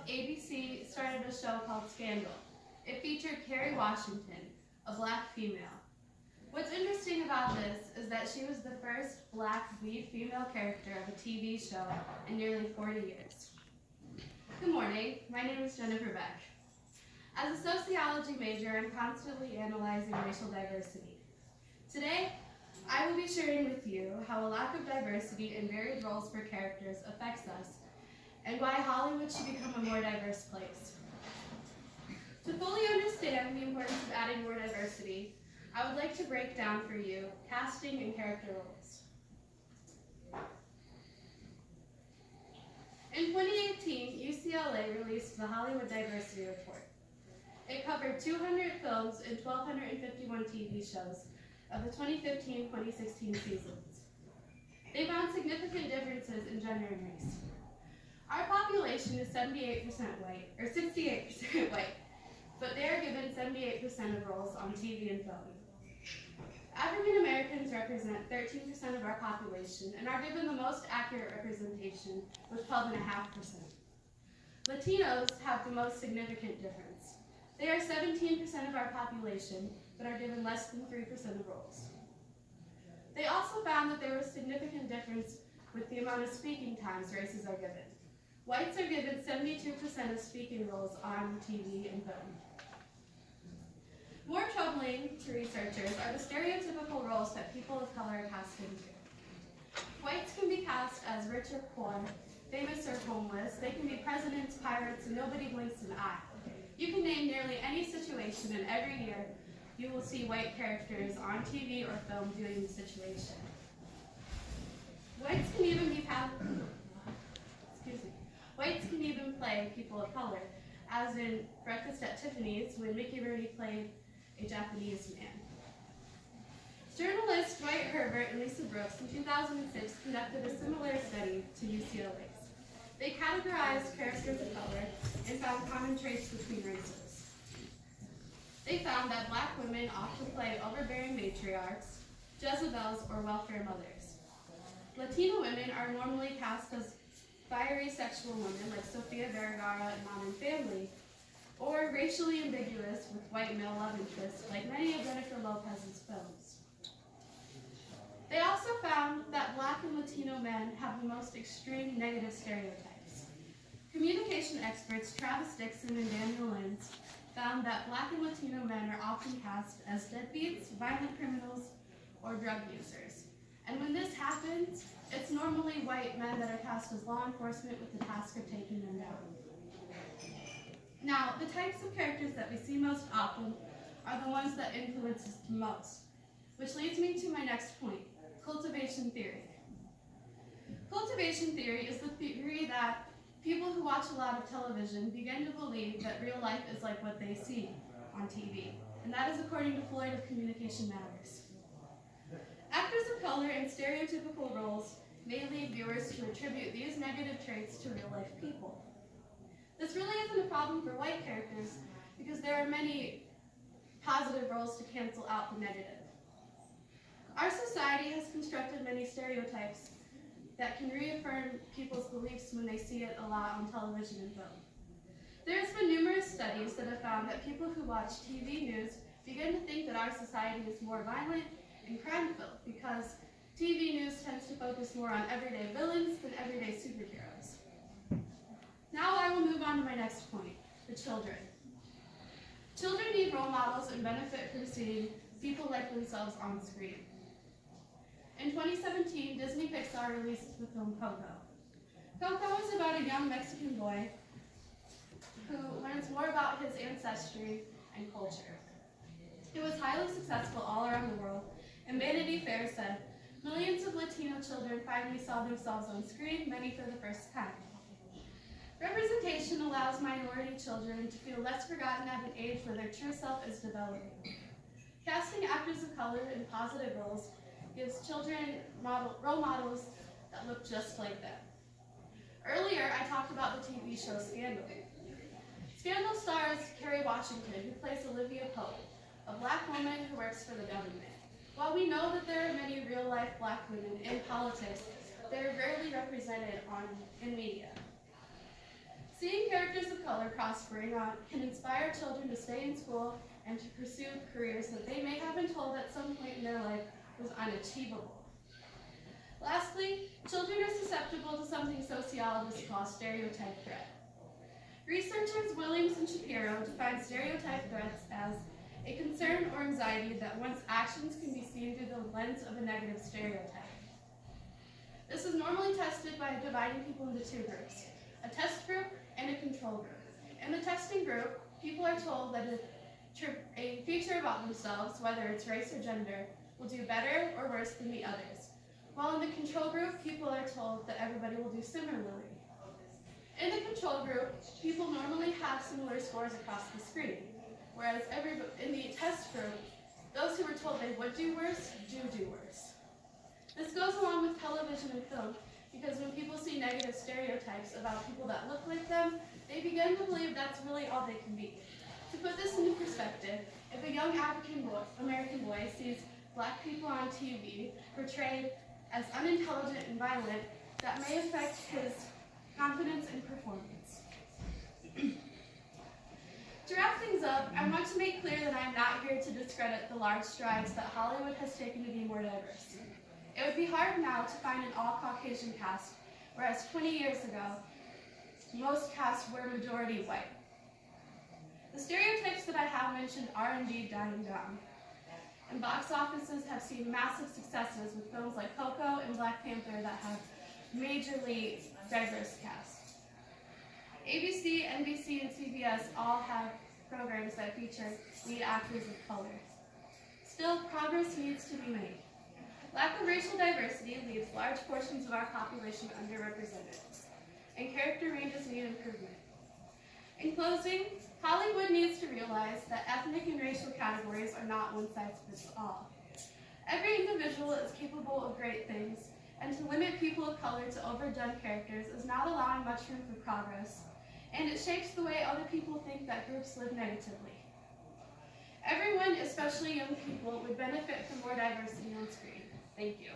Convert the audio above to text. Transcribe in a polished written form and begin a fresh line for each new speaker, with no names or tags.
ABC started a show called Scandal. It featured Kerry Washington, a black female. What's interesting about this is that she was the first black lead female character of a TV show in nearly 40 years. Good morning, my name is Jennifer Beck. As a sociology major, I'm constantly analyzing racial diversity. Today, I will be sharing with you how a lack of diversity in varied roles for characters affects us and why Hollywood should become a more diverse place. To fully understand the importance of adding more diversity, I would like to break down for you casting and character roles. In 2018, UCLA released the Hollywood Diversity Report. It covered 200 films and 1,251 TV shows of the 2015-2016 seasons. They found significant differences in gender and race. Our population is 78% white, or 68% white, but they are given 78% of roles on TV and film. African Americans represent 13% of our population and are given the most accurate representation with 12.5%. Latinos have the most significant difference. They are 17% of our population, but are given less than 3% of roles. They also found that there was significant difference with the amount of speaking times races are given. Whites are given 72% of speaking roles on TV and film. More troubling to researchers are the stereotypical roles that people of color are cast into. Whites can be cast as rich or poor, famous or homeless. They can be presidents, pirates, and nobody blinks an eye. You can name nearly any situation, and every year you will see white characters on TV or film doing the situation. Whites can even play people of color, as in Breakfast at Tiffany's, when Mickey Rooney played a Japanese man. Journalists Dwight Herbert and Lisa Brooks in 2006 conducted a similar study to UCLA's. They categorized characters of color and found common traits between races. They found that black women often play overbearing matriarchs, Jezebels, or welfare mothers. Latino women are normally cast as fiery sexual women like Sofia Vergara in Modern Family, or racially ambiguous with white male love interests like many of Jennifer Lopez's films. They also found that black and Latino men have the most extreme negative stereotypes. Communication experts Travis Dixon and Daniel Lenz found that black and Latino men are often cast as deadbeats, violent criminals, or drug users. And when this happens, it's normally white men that are cast as law enforcement with the task of taking them down. Now, the types of characters that we see most often are the ones that influence us the most, which leads me to my next point, cultivation theory. Cultivation theory is the theory that people who watch a lot of television begin to believe that real life is like what they see on TV, and that is according to Floyd of Communication Matters. Actors of color in stereotypical roles may lead viewers to attribute these negative traits to real-life people. This really isn't a problem for white characters because there are many positive roles to cancel out the negative. Our society has constructed many stereotypes that can reaffirm people's beliefs when they see it a lot on television and film. There's been numerous studies that have found that people who watch TV news begin to think that our society is more violent and crime-filled because TV news tends to focus more on everyday villains than everyday superheroes. Now I will move on to my next point, the children. Children need role models and benefit from seeing people like themselves on screen. In 2017, Disney Pixar released the film Coco. Coco is about a young Mexican boy who learns more about his ancestry and culture. It was highly successful all around the world, and Vanity Fair said, millions of Latino children finally saw themselves on screen, many for the first time. Representation allows minority children to feel less forgotten at an age where their true self is developing. Casting actors of color in positive roles gives children role models that look just like them. Earlier, I talked about the TV show Scandal. Scandal stars Kerry Washington, who plays Olivia Pope, a black woman who works for the government. While we know that there are many real-life black women in politics, they are rarely represented in media. Seeing characters of color prospering can inspire children to stay in school and to pursue careers that they may have been told at some point in their life was unachievable. Lastly, children are susceptible to something sociologists call stereotype threat. Researchers Williams and Shapiro define stereotype threats as a concern or anxiety that one's actions can be seen through the lens of a negative stereotype. This is normally tested by dividing people into two groups, a test group and a control group. In the testing group, people are told that a feature about themselves, whether it's race or gender, will do better or worse than the others. While in the control group, people are told that everybody will do similarly. In the control group, people normally have similar scores across the screen, whereas in the test group, those who were told they would do worse, do worse. This goes along with television and film, because when people see negative stereotypes about people that look like them, they begin to believe that's really all they can be. To put this into perspective, if a young American boy sees black people on TV portrayed as unintelligent and violent, that may affect his confidence and performance. To wrap things up, I want to make clear that I am not here to discredit the large strides that Hollywood has taken to be more diverse. It would be hard now to find an all-Caucasian cast, whereas 20 years ago, most casts were majority white. The stereotypes that I have mentioned are indeed dying down, and box offices have seen massive successes with films like Coco and Black Panther that have majorly diverse casts. ABC, NBC, and CBS all have programs that feature lead actors of color. Still, progress needs to be made. Lack of racial diversity leaves large portions of our population underrepresented, and character ranges need improvement. In closing, Hollywood needs to realize that ethnic and racial categories are not one size fits all. Every individual is capable of great things, and to limit people of color to overdone characters is not allowing much room for progress, and it shapes the way other people think that groups live negatively. Everyone, especially young people, would benefit from more diversity on screen. Thank you.